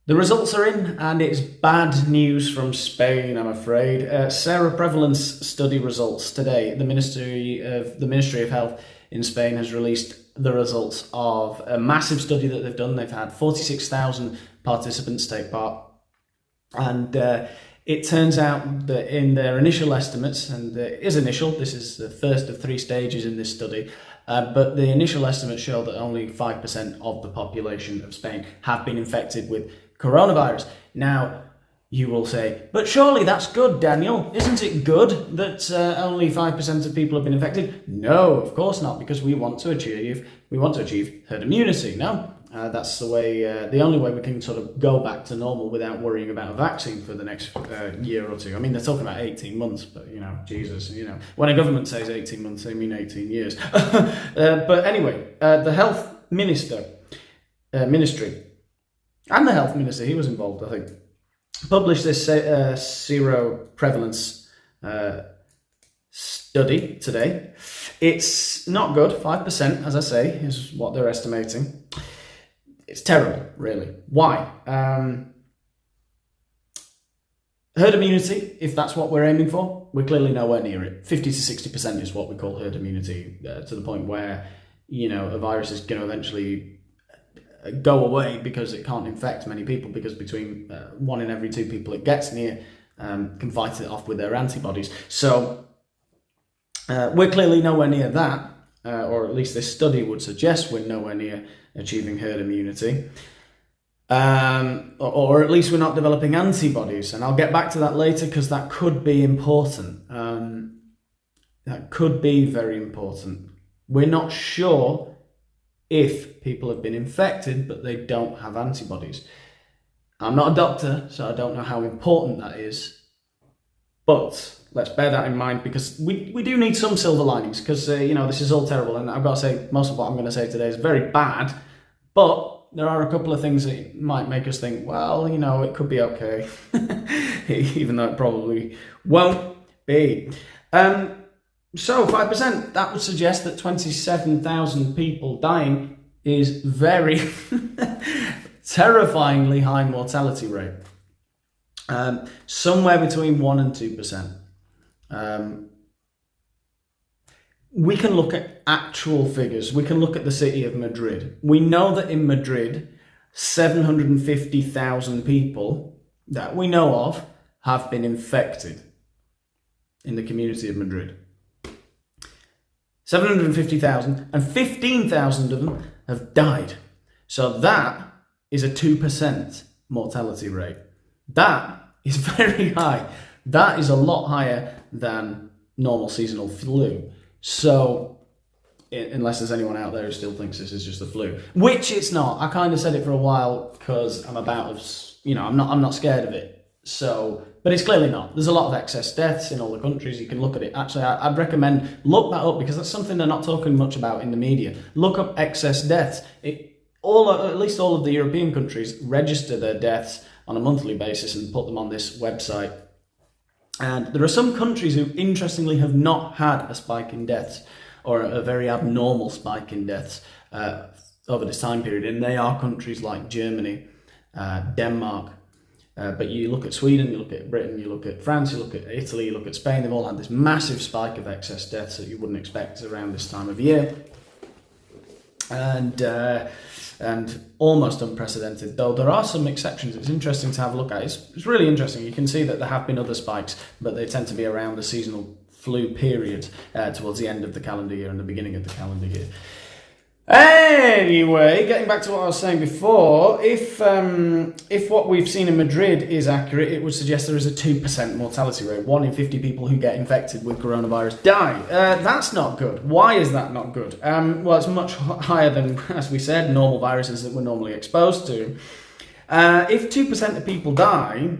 The results are in, and it's bad news from Spain, I'm afraid. Seroprevalence study results today. The Ministry of Health in Spain has released the results of a massive study that they've done. They've had 46,000 participants take part, and it turns out that in their initial estimates, and it is initial, this is the first of three stages in this study, but the initial estimates show that only 5% of the population of Spain have been infected with coronavirus. Now, you will say, but surely that's good, Daniel. Isn't it good that only 5% of people have been infected? No, of course not, because we want to achieve herd immunity. No, that's the only way we can sort of go back to normal without worrying about a vaccine for the next year or two. I mean, they're talking about 18 months, but Jesus, when a government says 18 months, they mean 18 years. But anyway, the health ministry, and the health minister, he was involved, I think, published this seroprevalence study today. It's not good. 5%, as I say, is what they're estimating. It's terrible, really. Why? Herd immunity, if that's what we're aiming for, we're clearly nowhere near it. 50 to 60% is what we call herd immunity, to the point where, a virus is going to eventually go away because it can't infect many people, because between 1 in every 2 people it gets near can fight it off with their antibodies. So we're clearly nowhere near that, or at least this study would suggest we're nowhere near achieving herd immunity, or at least we're not developing antibodies, and I'll get back to that later because that could be important. That could be very important. We're not sure if people have been infected, but they don't have antibodies. I'm not a doctor, so I don't know how important that is. But let's bear that in mind, because we do need some silver linings, because, this is all terrible. And I've got to say, most of what I'm going to say today is very bad. But there are a couple of things that might make us think, well, it could be okay. Even though it probably won't be. So 5%, that would suggest that 27,000 people dying is very terrifyingly high mortality rate. Somewhere between 1 and 2%. We can look at actual figures. We can look at the city of Madrid. We know that in Madrid, 750,000 people that we know of have been infected in the community of Madrid. 750,000, and 15,000 of them have died. So that is a 2% mortality rate. That is very high. That is a lot higher than normal seasonal flu. So, unless there's anyone out there who still thinks this is just the flu, which it's not. I kind of said it for a while because I'm I'm not scared of it. So, but it's clearly not. There's a lot of excess deaths in all the countries. You can look at it. Actually, I'd recommend look that up, because that's something they're not talking much about in the media. Look up excess deaths. At least all of the European countries register their deaths on a monthly basis and put them on this website. And there are some countries who, interestingly, have not had a spike in deaths, or a very abnormal spike in deaths over this time period. And they are countries like Germany, Denmark. But you look at Sweden, you look at Britain, you look at France, you look at Italy, you look at Spain, they've all had this massive spike of excess deaths that you wouldn't expect around this time of year. And almost unprecedented, though there are some exceptions. It's interesting to have a look at. It's really interesting. You can see that there have been other spikes, but they tend to be around the seasonal flu period, towards the end of the calendar year and the beginning of the calendar year. Anyway, getting back to what I was saying before, if what we've seen in Madrid is accurate, it would suggest there is a 2% mortality rate. 1 in 50 people who get infected with coronavirus die. That's not good. Why is that not good? Well, it's much higher than, as we said, normal viruses that we're normally exposed to. If 2% of people die,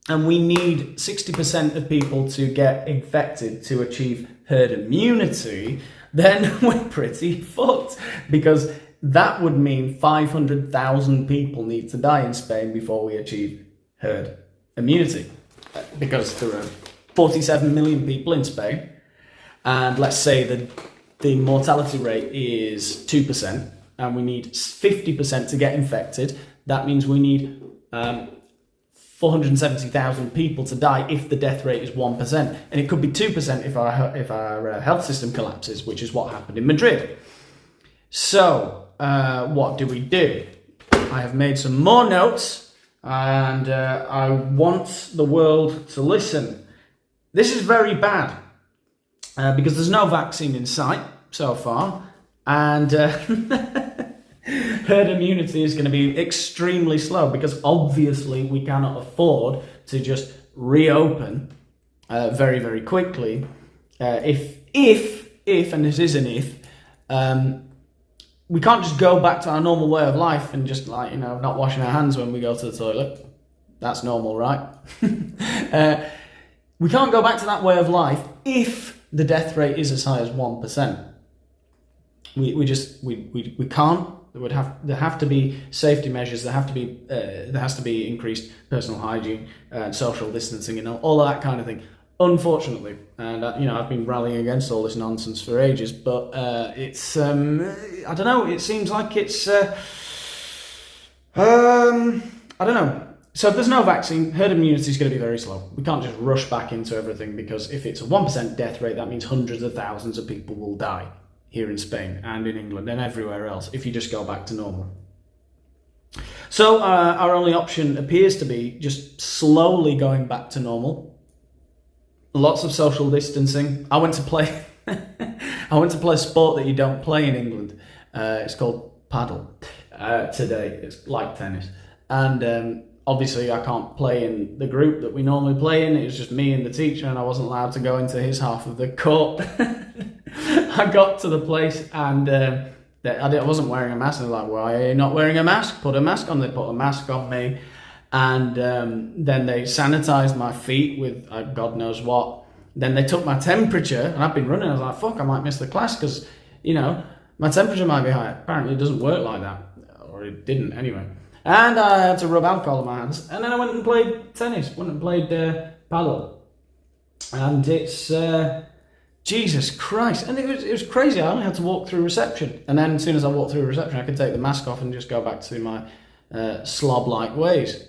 and we need 60% of people to get infected to achieve herd immunity, then we're pretty fucked, because that would mean 500,000 people need to die in Spain before we achieve herd immunity, because there are 47 million people in Spain, and let's say that the mortality rate is 2%, and we need 50% to get infected. That means we need 470,000 people to die if the death rate is 1%, and it could be 2% if our health system collapses, which is what happened in Madrid. So, what do we do? I have made some more notes, and I want the world to listen. This is very bad, because there's no vaccine in sight so far, and herd immunity is going to be extremely slow, because obviously we cannot afford to just reopen very, very quickly. If, and this is an if, we can't just go back to our normal way of life and just not washing our hands when we go to the toilet. That's normal, right? We can't go back to that way of life if the death rate is as high as 1%. We can't. There have to be safety measures. There has to be increased personal hygiene and social distancing and all of that kind of thing. Unfortunately, and I've been rallying against all this nonsense for ages, but it's I don't know. It seems like it's I don't know. So if there's no vaccine, herd immunity is going to be very slow. We can't just rush back into everything, because if it's a 1% death rate, that means hundreds of thousands of people will die here in Spain and in England and everywhere else if you just go back to normal. So our only option appears to be just slowly going back to normal. Lots of social distancing. I went to play a sport that you don't play in England. It's called paddle today. It's like tennis. And obviously I can't play in the group that we normally play in. It was just me and the teacher, and I wasn't allowed to go into his half of the court. I got to the place, and I wasn't wearing a mask. And they're like, "Why are you not wearing a mask? Put a mask on." They put a mask on me, and then they sanitized my feet with God knows what. Then they took my temperature, and I've been running. I was like, "Fuck, I might miss the class because my temperature might be high." Apparently, it doesn't work like that, or it didn't anyway. And I had to rub alcohol on my hands, and then I went and played tennis. Went and played paddle, and it's. Jesus Christ. And it was crazy. I only had to walk through reception. And then as soon as I walked through reception, I could take the mask off and just go back to my slob-like ways.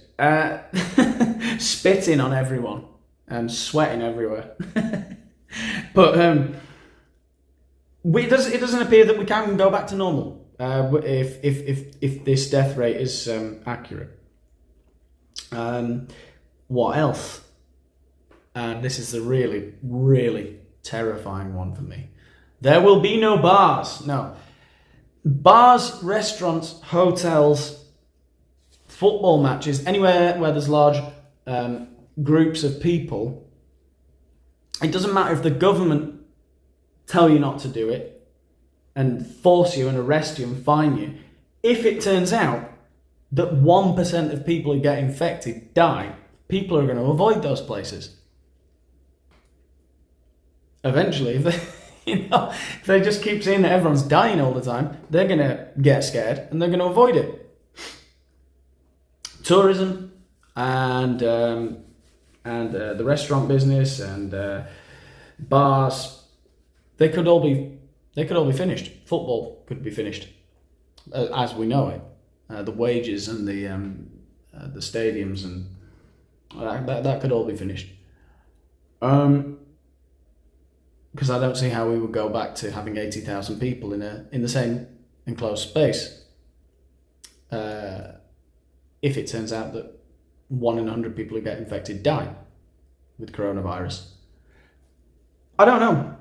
Spitting on everyone and sweating everywhere. But it doesn't appear that we can go back to normal if this death rate is accurate. What else? This is the really, really terrifying one for me. There will be no bars. No. Bars, restaurants, hotels, football matches, anywhere where there's large groups of people. It doesn't matter if the government tell you not to do it and force you and arrest you and fine you. If it turns out that 1% of people who get infected die, people are going to avoid those places. Eventually, if they just keep seeing that everyone's dying all the time, they're going to get scared and they're going to avoid it. Tourism and the restaurant business and bars, they could all be finished. Football could be finished as we know it. The wages and the stadiums and that could all be finished. Because I don't see how we would go back to having 80,000 people in the same enclosed space. If it turns out that 1 in 100 people who get infected die with coronavirus. I don't know.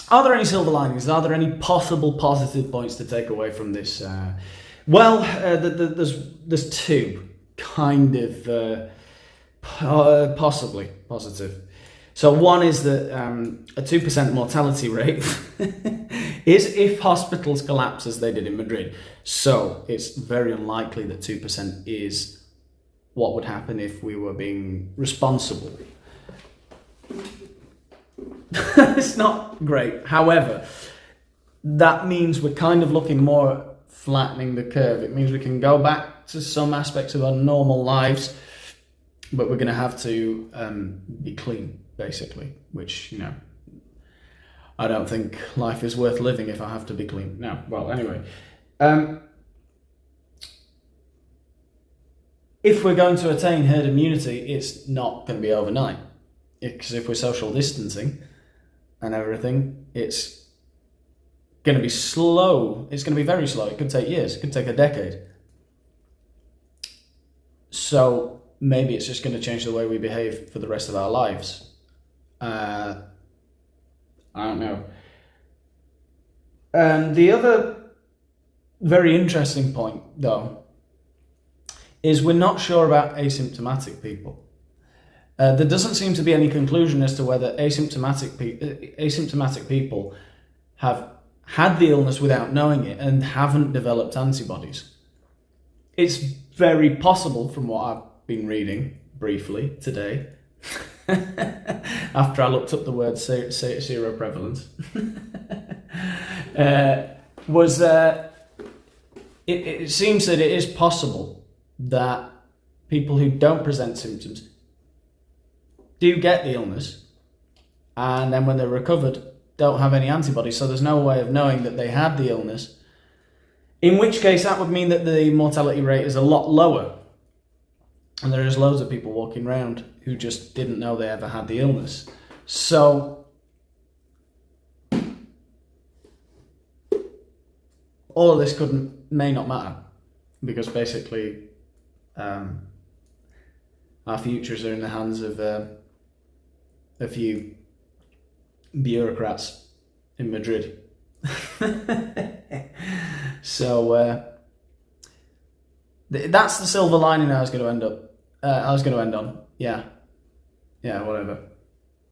Are there any silver linings? Are there any possible positive points to take away from this? There's two kind of possibly positive. So one is that a 2% mortality rate is if hospitals collapse as they did in Madrid. So it's very unlikely that 2% is what would happen if we were being responsible. It's not great. However, that means we're kind of looking more at flattening the curve. It means we can go back to some aspects of our normal lives, but we're going to have to be clean, basically, which, I don't think life is worth living if I have to be clean. No, well, anyway. if we're going to attain herd immunity, it's not going to be overnight. Because if we're social distancing and everything, it's going to be slow. It's going to be very slow. It could take years. It could take a decade. So maybe it's just going to change the way we behave for the rest of our lives. I don't know. And the other very interesting point, though, is we're not sure about asymptomatic people. There doesn't seem to be any conclusion as to whether asymptomatic people have had the illness without knowing it and haven't developed antibodies. It's very possible, from what I've been reading briefly today, after I looked up the word seroprevalence, it seems that it is possible that people who don't present symptoms do get the illness, and then when they're recovered, don't have any antibodies, so there's no way of knowing that they had the illness, in which case that would mean that the mortality rate is a lot lower, and there is loads of people walking around who just didn't know they ever had the illness. So all of this may not matter, because basically our futures are in the hands of a few bureaucrats in Madrid. So that's the silver lining I was going to end on. Yeah, whatever.